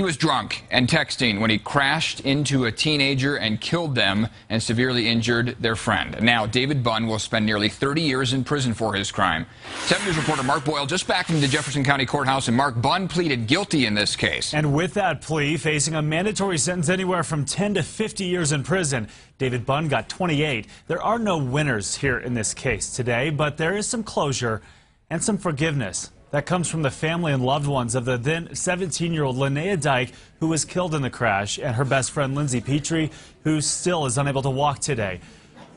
He was drunk and texting when he crashed into a teenager and killed them and severely injured their friend. Now, David Bunn will spend nearly 30 years in prison for his crime. 7 News reporter Mark Boyle just back from the Jefferson County Courthouse, and Mark, Bunn pleaded guilty in this case. And with that plea, facing a mandatory sentence anywhere from 10 to 50 years in prison, David Bunn got 28. There are no winners here in this case today, but there is some closure and some forgiveness. That comes from the family and loved ones of the then 17-year-old Linnea Dyke, who was killed in the crash, and her best friend Lindsay Petrie, who still is unable to walk today.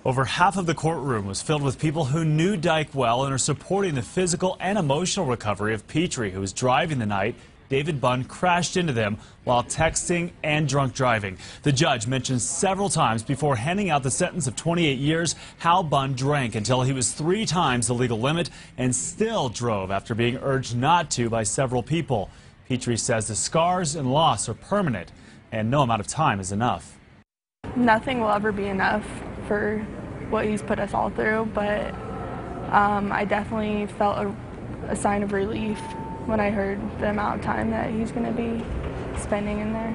Over half of the courtroom was filled with people who knew Dyke well and are supporting the physical and emotional recovery of Petrie, who was driving the night David Bunn crashed into them while texting and drunk driving. The judge mentioned several times before handing out the sentence of 28 years how Bunn drank until he was 3 times the legal limit and still drove after being urged not to by several people. Petrie says the scars and loss are permanent and no amount of time is enough. Nothing will ever be enough for what he's put us all through, but I definitely felt a sign of relief when I heard the amount of time that he's going to be spending in there.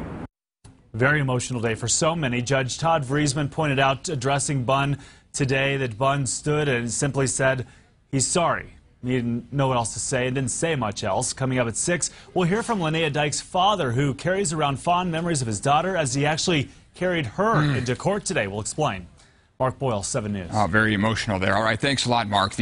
Very emotional day for so many. Judge Todd Vriesman pointed out, addressing Bunn today, that Bunn stood and simply said he's sorry. He didn't know what else to say and didn't say much else. Coming up at 6, we'll hear from Linnea Dyke's father, who carries around fond memories of his daughter as he actually carried her into court today. We'll explain. Mark Boyle, 7 News. Oh, very emotional there. All right, thanks a lot, Mark.